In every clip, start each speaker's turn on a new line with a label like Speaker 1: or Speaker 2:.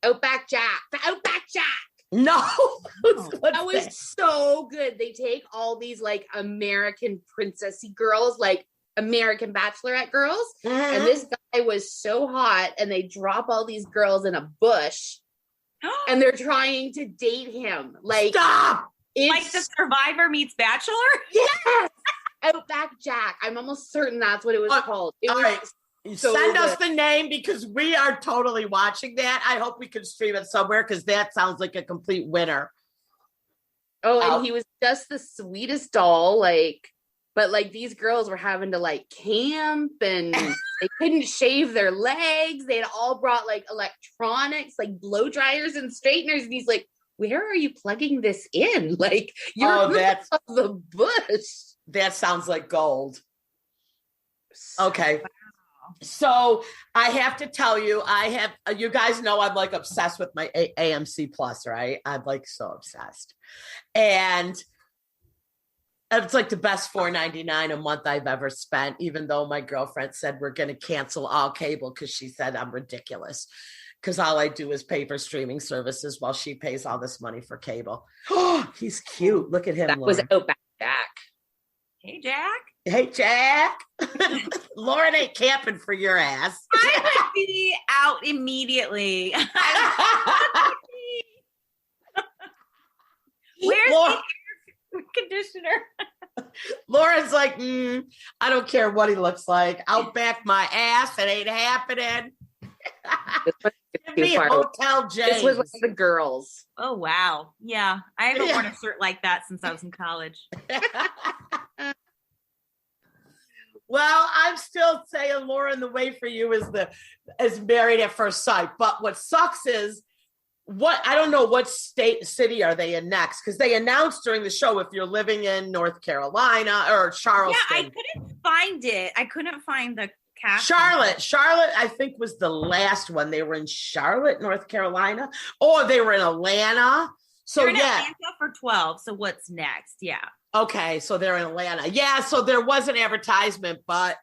Speaker 1: Outback Jack. The Outback Jack.
Speaker 2: No.
Speaker 1: That was so good. They take all these like American princessy girls, like American bachelorette girls, and this guy was so hot, and they drop all these girls in a bush and they're trying to date him. Like,
Speaker 2: stop!
Speaker 3: It's like the Survivor meets Bachelor?
Speaker 1: Yes! Outback Jack. I'm almost certain that's what it was called. It was
Speaker 2: right.
Speaker 1: so
Speaker 2: Send
Speaker 1: good.
Speaker 2: us the name because we are totally watching that. I hope we can stream it somewhere because that sounds like a complete winner.
Speaker 1: Oh, and he was just the sweetest doll, like, but like these girls were having to like camp and they couldn't shave their legs. They had all brought like electronics, like blow dryers and straighteners. And he's like, where are you plugging this in? Like, you're in the bush.
Speaker 2: That sounds like gold. Okay. So I have to tell you, you guys know I'm like obsessed with my AMC Plus, right? I'm like so obsessed. And it's like the best $4.99 a month I've ever spent, even though my girlfriend said we're going to cancel all cable because she said I'm ridiculous because all I do is pay for streaming services while she pays all this money for cable. Oh, he's cute. Look at him.
Speaker 1: That was Outback Jack.
Speaker 3: Hey, Jack.
Speaker 2: Hey, Jack. Lauren ain't camping for your ass.
Speaker 3: I would be out immediately. Where's the air conditioner?
Speaker 2: Lauren's like, I don't care what he looks like. I'll back my ass. It ain't happening. Give me Hotel James.
Speaker 1: This was with the girls.
Speaker 3: Oh, wow. Yeah. I haven't worn a shirt like that since I was in college.
Speaker 2: Well, I'm still saying, Lauren, the way for you is Married at First Sight. But what sucks is I don't know what city are they in next, because they announced during the show if you're living in North Carolina or Charleston.
Speaker 3: Yeah, I couldn't find it. I couldn't find the cast.
Speaker 2: Charlotte, I think was the last one. They were in Charlotte, North Carolina, or they were in Atlanta. So
Speaker 3: they're in Atlanta for 12. So what's next? Yeah.
Speaker 2: Okay, so they're in Atlanta. Yeah, so there was an advertisement, but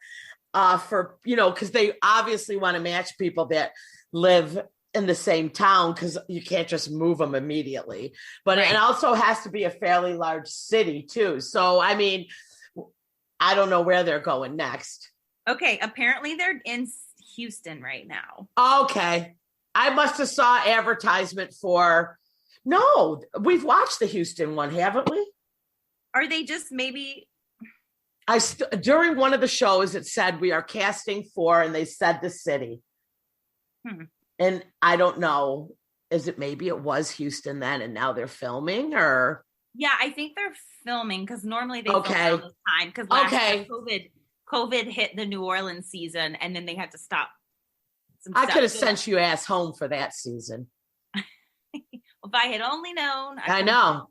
Speaker 2: for, because they obviously want to match people that live in the same town because you can't just move them immediately. But It also has to be a fairly large city too. So, I mean, I don't know where they're going next.
Speaker 3: Okay, apparently they're in Houston right now.
Speaker 2: Okay. I must have saw advertisement for, no, we've watched the Houston one, haven't we?
Speaker 3: Are they just maybe?
Speaker 2: During one of the shows, it said we are casting for, and they said the city. And I don't know. Maybe it was Houston then, and now they're filming, or?
Speaker 3: Yeah, I think they're filming because normally they film all the time. Because last year COVID hit the New Orleans season, and then they had to stop.
Speaker 2: I could have sent you ass home for that season.
Speaker 3: If I had only known.
Speaker 2: I know.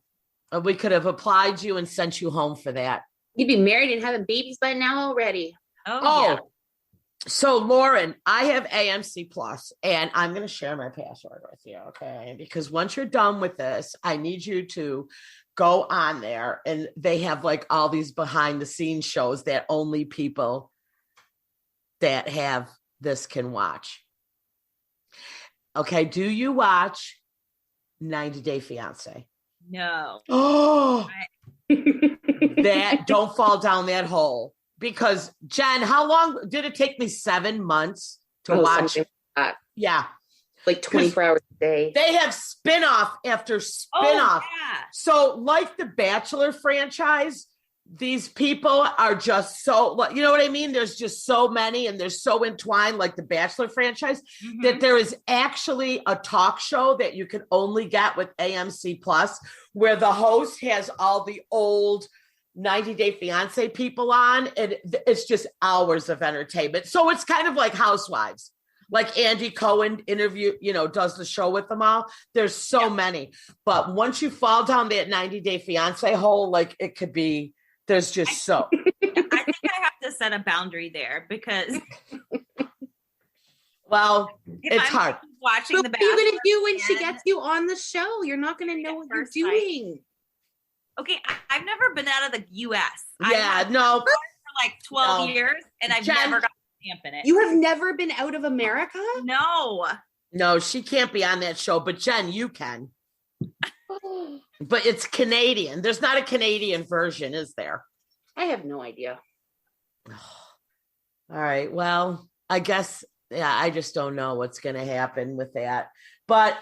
Speaker 2: We could have applied you and sent you home for that.
Speaker 1: You'd be married and having babies by now already.
Speaker 3: Oh, yeah.
Speaker 2: So Lauren, I have AMC Plus, and I'm going to share my password with you, okay? Because once you're done with this, I need you to go on there, and they have like all these behind the scenes shows that only people that have this can watch. Okay, do you watch 90 Day Fiancé?
Speaker 3: No.
Speaker 2: Oh, don't fall down that hole. Because Jen, how long did it take me? 7 months to watch? Yeah.
Speaker 1: Like 24 hours a day.
Speaker 2: They have spinoff after spinoff.
Speaker 3: Yeah.
Speaker 2: So like the Bachelor franchise, these people are just so, you know what I mean? There's just so many and they're so entwined like the Bachelor franchise that there is actually a talk show that you can only get with AMC Plus where the host has all the old 90 Day Fiance people on, and it's just hours of entertainment. So it's kind of like Housewives. Like Andy Cohen does the show with them all. There's so many. But once you fall down that 90 Day Fiance hole, like it could be, there's just so.
Speaker 3: I think I have to set a boundary there because.
Speaker 2: Well, it's hard.
Speaker 3: Watching
Speaker 1: what are you going to do when she gets you on the show? You're not going to know what you're doing.
Speaker 3: Okay, I've never been out of the U.S.
Speaker 2: Yeah, no.
Speaker 3: For like 12 years, and I've never got a stamp in it.
Speaker 1: You have never been out of America?
Speaker 3: No.
Speaker 2: No, she can't be on that show, but Jen, you can. But it's Canadian. There's not a Canadian version, is there?
Speaker 1: I have no idea.
Speaker 2: All right. Well, I guess, yeah, I just don't know what's going to happen with that. But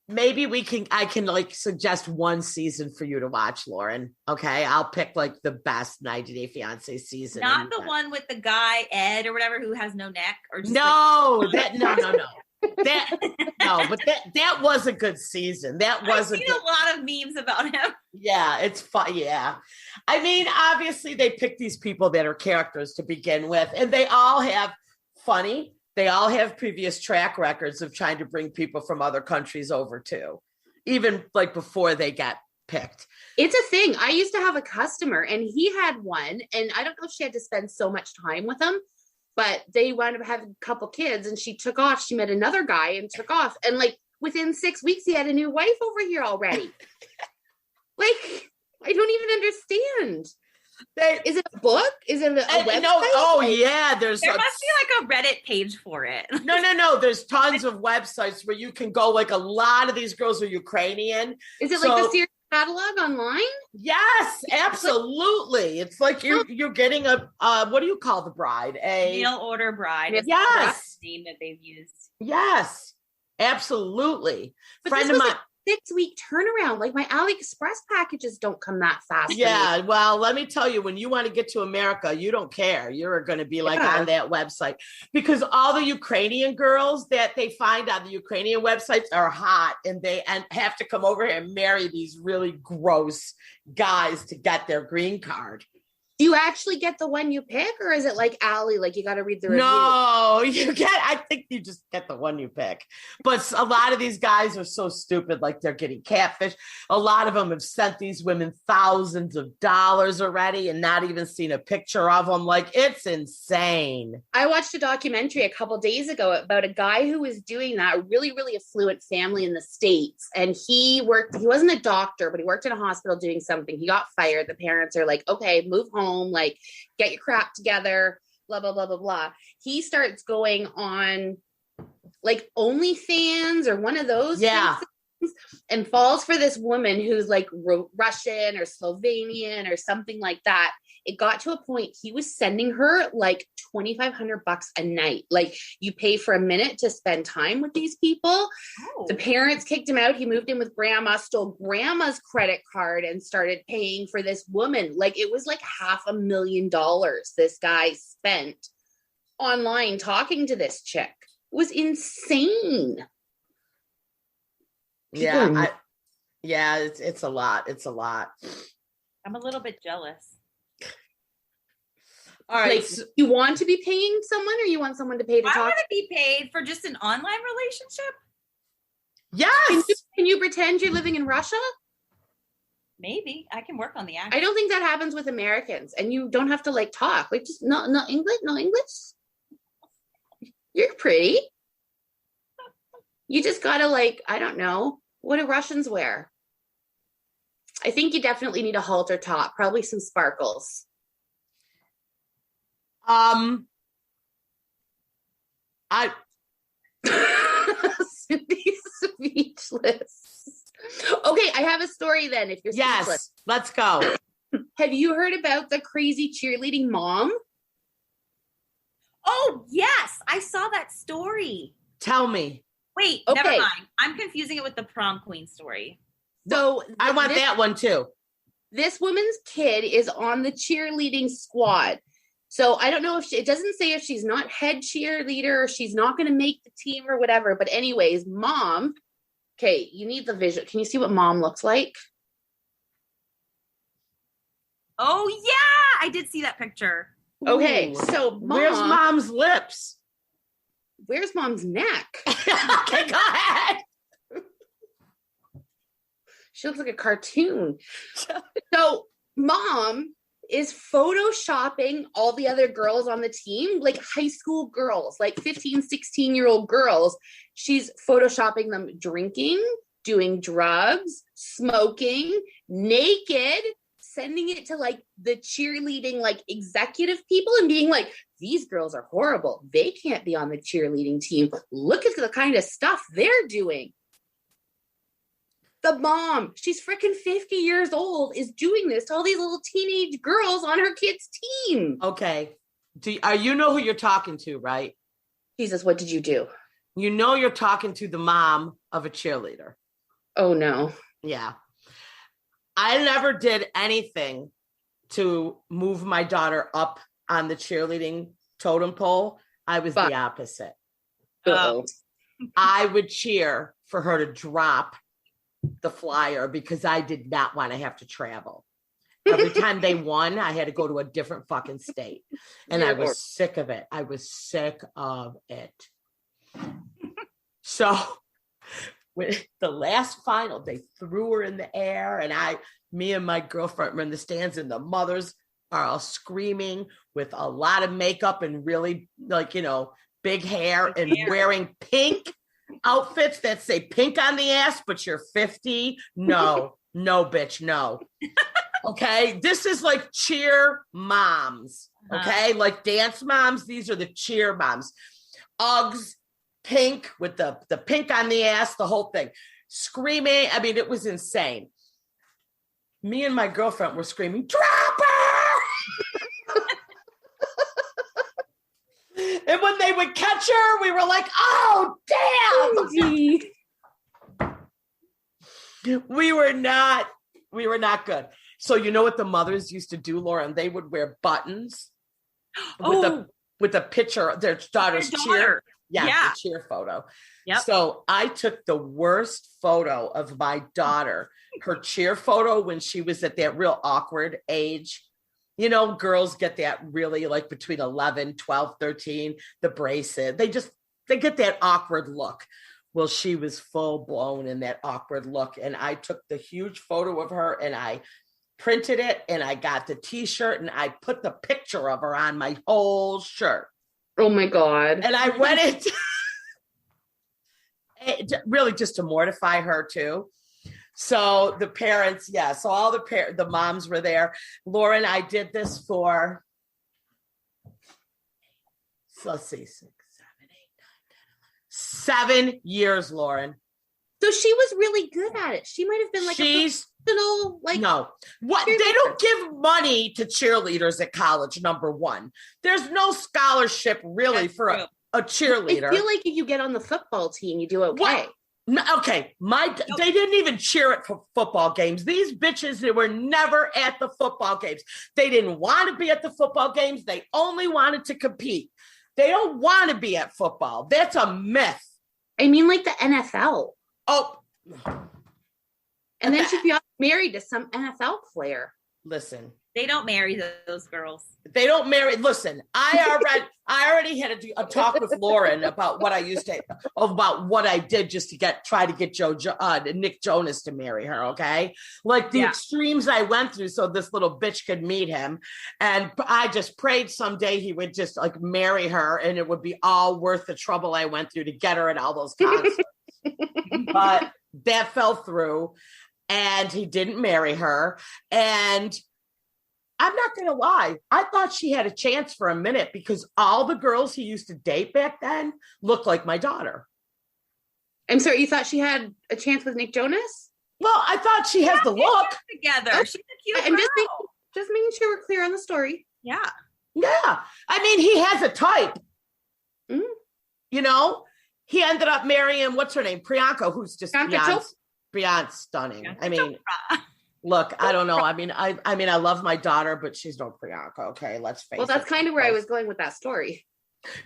Speaker 2: maybe I can like suggest one season for you to watch, Lauren. Okay. I'll pick like the best 90 Day Fiance season.
Speaker 3: Not the one with the guy, Ed or whatever, who has no neck or just
Speaker 2: no. That was a good season. I've
Speaker 3: seen a lot of memes about him.
Speaker 2: Yeah, it's fun. Yeah. I mean, obviously they pick these people that are characters to begin with, and they all have previous track records of trying to bring people from other countries over too, even like before they get picked.
Speaker 1: It's a thing. I used to have a customer and he had one, and I don't know if she had to spend so much time with him, but they wound up having a couple kids and she took off. She met another guy and took off. And like within 6 weeks, he had a new wife over here already. Like, I don't even understand. Is it a book? Is it a website?
Speaker 2: No, yeah.
Speaker 3: There must be like a Reddit page for it.
Speaker 2: No. There's tons of websites where you can go. Like a lot of these girls are Ukrainian.
Speaker 1: Is it like the Sears catalog online?
Speaker 2: Yes, absolutely. It's like you're getting a what do you call the bride? A
Speaker 3: mail order bride.
Speaker 2: Yes,
Speaker 3: the name that they've used.
Speaker 2: Yes, absolutely.
Speaker 1: But friend of mine. 6-week turnaround. Like my AliExpress packages don't come that fast.
Speaker 2: Yeah, well, let me tell you, when you want to get to America, you don't care. You're going to be like on that website, because all the Ukrainian girls that they find on the Ukrainian websites are hot, and they have to come over here and marry these really gross guys to get their green card.
Speaker 1: Do you actually get the one you pick, or is it like Allie, like you got to read the review?
Speaker 2: No, I think you just get the one you pick. But a lot of these guys are so stupid, like they're getting catfish. A lot of them have sent these women thousands of dollars already and not even seen a picture of them. Like, it's insane.
Speaker 1: I watched a documentary a couple days ago about a guy who was doing that, a really, really affluent family in the States. And he wasn't a doctor, but he worked in a hospital doing something. He got fired. The parents are like, okay, move home. Like, get your crap together, blah, blah, blah, blah, blah. He starts going on like OnlyFans or one of those things and falls for this woman who's like Russian or Slovenian or something like that. It got to a point he was sending her like $2,500 a night. Like, you pay for a minute to spend time with these people. Oh. The parents kicked him out. He moved in with grandma, stole grandma's credit card and started paying for this woman. Like, it was like $500,000 this guy spent online talking to this chick. It was insane.
Speaker 2: It's a lot. It's a lot.
Speaker 3: I'm a little bit jealous.
Speaker 2: All right.
Speaker 1: Like, you want to be paying someone, or you want someone to pay to talk?
Speaker 3: I want to be paid for just an online relationship.
Speaker 2: Yes.
Speaker 1: Can you pretend you're living in Russia?
Speaker 3: Maybe I can work on the accent.
Speaker 1: I don't think that happens with Americans, and you don't have to like talk. Like, just no English, no English. You're pretty. You just gotta like, I don't know. What do Russians wear? I think you definitely need a halter top, probably some sparkles. Cindy's speechless. Okay, I have a story then. If you're speechless.
Speaker 2: Yes, let's go.
Speaker 1: Have you heard about the crazy cheerleading mom?
Speaker 3: Oh yes, I saw that story.
Speaker 2: Tell me.
Speaker 3: Wait, okay. Never mind. I'm confusing it with the prom queen story.
Speaker 2: So I want that one too.
Speaker 1: This woman's kid is on the cheerleading squad. So I don't know if it doesn't say if she's not head cheerleader or she's not going to make the team or whatever. But anyways, mom. Okay, you need the visual. Can you see what mom looks like?
Speaker 3: Oh yeah, I did see that picture.
Speaker 1: Okay,
Speaker 2: ooh.
Speaker 1: So
Speaker 2: where's mom's lips?
Speaker 1: Where's mom's neck?
Speaker 2: Okay, go ahead.
Speaker 1: She looks like a cartoon. So mom is photoshopping all the other girls on the team, like high school girls, like 15, 16-year-old girls. She's photoshopping them drinking, doing drugs, smoking, naked, sending it to like the cheerleading like executive people and being like, these girls are horrible. They can't be on the cheerleading team. Look at the kind of stuff they're doing. The mom, she's freaking 50 years old, is doing this to all these little teenage girls on her kid's team.
Speaker 2: Okay. You know who you're talking to, right?
Speaker 1: Jesus, what did you do?
Speaker 2: You know you're talking to the mom of a cheerleader.
Speaker 1: Oh, no.
Speaker 2: Yeah. I never did anything to move my daughter up on the cheerleading totem pole. I was the opposite. I would cheer for her to drop the flyer because I did not want to have to travel. Every time they won, I had to go to a different fucking state. And I was sick of it. I was sick of it. So with the last final, they threw her in the air, and me and my girlfriend were in the stands, and the mothers are all screaming with a lot of makeup and really big hair and wearing pink outfits that say pink on the ass, but you're 50. No, bitch, no. Okay, this is like cheer moms. Okay, like dance moms. These are the cheer moms. Uggs, pink with the pink on the ass, the whole thing. Screaming. I mean, it was insane. Me and my girlfriend were screaming, drop her! And when they would catch her, we were like, oh, damn! We were not good. So you know what the mothers used to do, Lauren? They would wear buttons with a picture, their daughter's cheer. Yeah. The cheer photo. Yep. So I took the worst photo of my daughter, her cheer photo when she was at that real awkward age. You know, girls get that really like between 11, 12, 13, the braces. They get that awkward look. Well, she was full blown in that awkward look. And I took the huge photo of her and I printed it and I got the t-shirt and I put the picture of her on my whole shirt.
Speaker 1: Oh my God.
Speaker 2: And I went into really just to mortify her too. So the parents, so all the moms were there. Lauren, I did this for, let's see, 6, 7, 8, 9, 10, 11, 7 years, Lauren.
Speaker 1: So she was really good at it. She might have been like a professional, like
Speaker 2: no. What they don't give money to cheerleaders at college. Number one, there's no scholarship really for a cheerleader.
Speaker 1: I feel like if you get on the football team, you do okay.
Speaker 2: What? Okay, they didn't even cheer at football games. These bitches, they were never at the football games. They didn't want to be at the football games. They only wanted to compete. They don't want to be at football. That's a myth.
Speaker 1: I mean, like the NFL.
Speaker 2: Oh.
Speaker 1: And then she'd be married to some NFL player.
Speaker 2: Listen.
Speaker 3: They don't marry those girls.
Speaker 2: They don't marry. Listen, I already had a talk with Lauren about what I did just to try to get Nick Jonas to marry her. Okay. Like the extremes I went through so this little bitch could meet him. And I just prayed someday he would just like marry her and it would be all worth the trouble I went through to get her at all those concerts. But that fell through and he didn't marry her. And I'm not going to lie. I thought she had a chance for a minute because all the girls he used to date back then looked like my daughter.
Speaker 1: I'm sorry, you thought she had a chance with Nick Jonas?
Speaker 2: Well, I thought she has the look.
Speaker 3: Together. Oh, she's a cute
Speaker 1: I'm
Speaker 3: girl.
Speaker 1: just making sure we're clear on the story.
Speaker 3: Yeah.
Speaker 2: Yeah. I mean, he has a type. Mm-hmm. You know, he ended up marrying, what's her name? Priyanka, who's just beyond stunning. I mean, look, I don't know. I mean, I love my daughter, but she's no Priyanka. Okay, let's face it.
Speaker 1: Well, that's kind of where I was going with that story.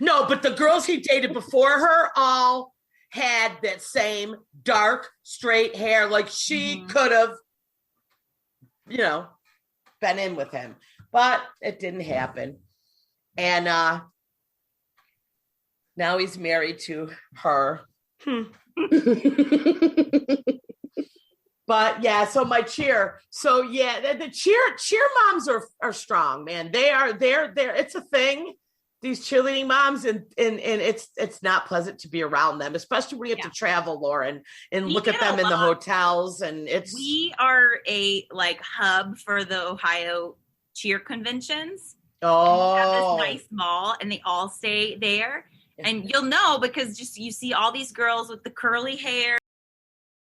Speaker 2: No, but the girls he dated before her all had that same dark, straight hair. Like she could have, been in with him, but it didn't happen. And now he's married to her. But yeah, so my cheer. So yeah, the cheer moms are strong, man. They're it's a thing. these cheerleading moms, and it's not pleasant to be around them, especially when you have to travel, Lauren, and look at them in the hotels. And
Speaker 3: we are a like hub for the Ohio cheer conventions.
Speaker 2: Oh,
Speaker 3: we have this nice mall, and they all stay there. And you'll know because just you see all these girls with the curly hair